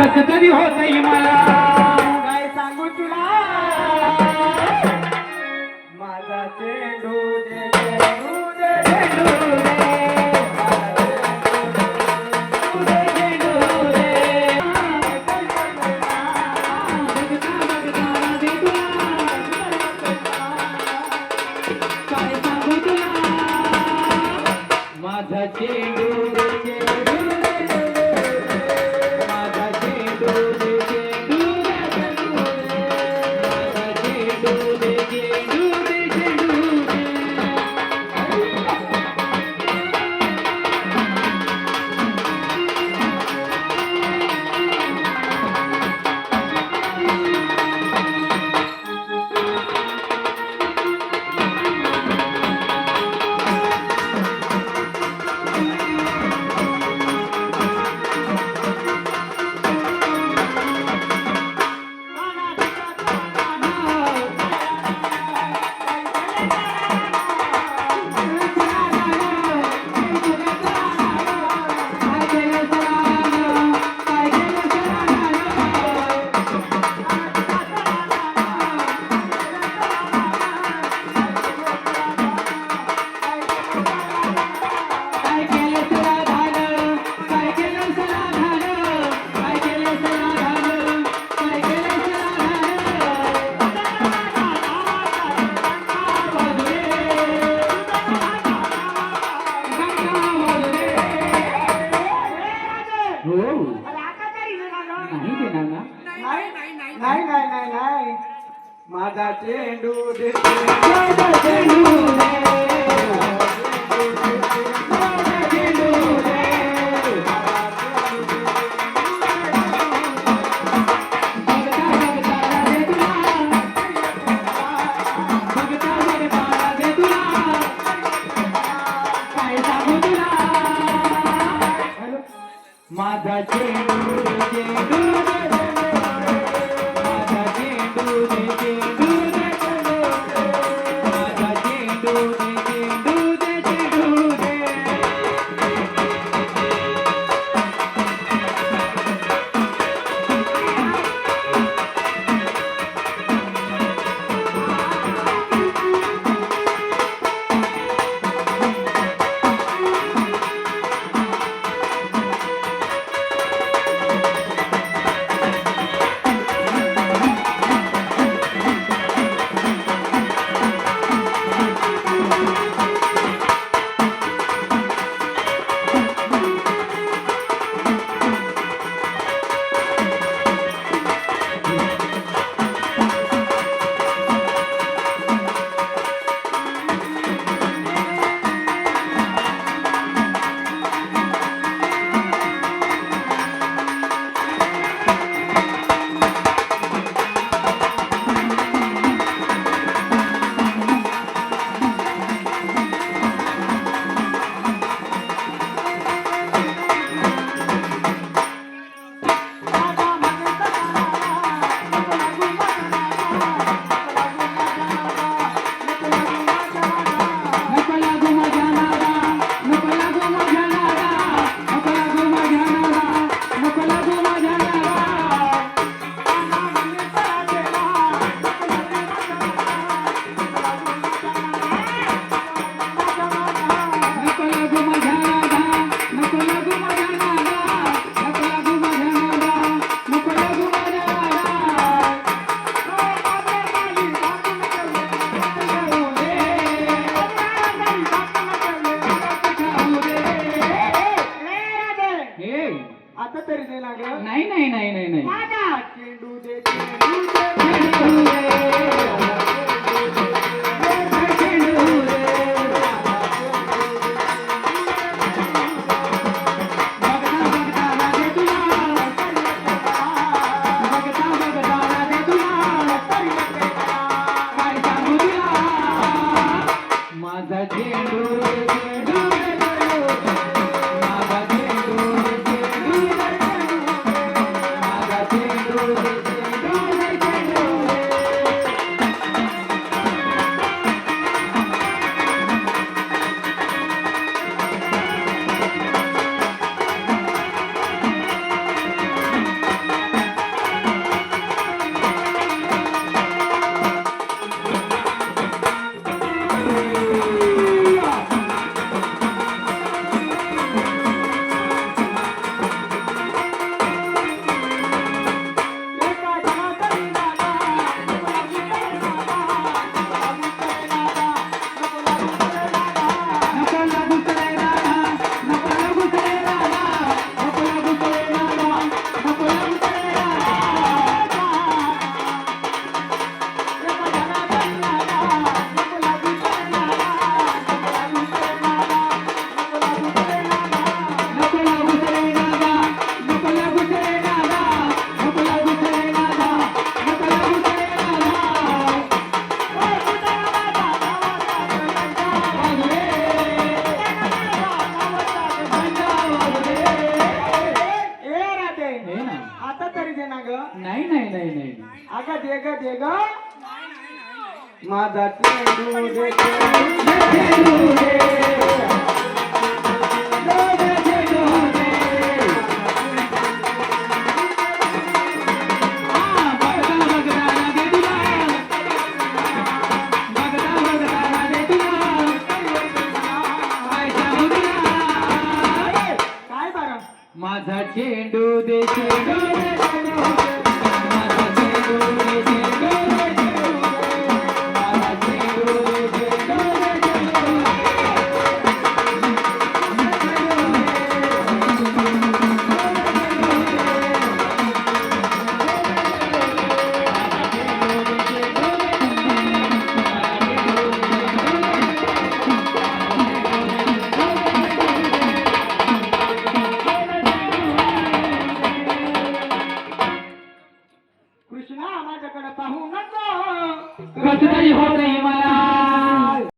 कस तरी होतय मला काय सांगू तुला माझा चेंडू दे चेंडू दे चेंडू दे, चेंडू दे. काय सांगू तुला माझा चेंडू दे चेंडू दे, माझा चेंडू दे चेंडू दे, माझा चेंडू दे चेंडू दे, चेंडू दे. हो नाही देणार ना नाही नाही नाही नाही माझा चेंडू दे माझा चेंडू दे, माझा चेंडू दे. बघता बघता दे तुला, बघता बघता दे तुला, काय सांगू तुला माझा चेंडू दे चेंडू दे, माझा चेंडू दे चेंडू दे, माझा चेंडू दे चेंडू दे, चेंडू दे. नको लागू माझ्या नादा, नको लागू माझ्या नादा, नको लागू माझ्या नादा, नको लागू माझ्या नादा. नको लागू माझ्या नादा, नको लागू माझ्या नादा, नको लागू माझ्या नादा, नको लागू माझ्या आता तरी नाही लागलं नाही नाही नाही नाही नाही माझा चेंडू दे चेंडू दे चेंडू दे. बघता बघता दे तुला, बघता बघता दे तुला, काय सांगू तुला माझा चेंडू दे चेंडू दे, माझा चेंडू दे चेंडू दे, माझा चेंडू दे चेंडू दे, चेंडू दे. हे ना आता तरी दे ना ग नाही नाही नाही नाही अगं दे ग माझा चेंडू दे चेंडू दे काय बरं माझा चेंडू दे चेंडू दे चेंडू माझा चेंडू दे चेंडू दे चेंडू माझा चेंडू दे चेंडू दे कृष्णा माझ्याकडे पाहू नको कसं तरी होत नाही मला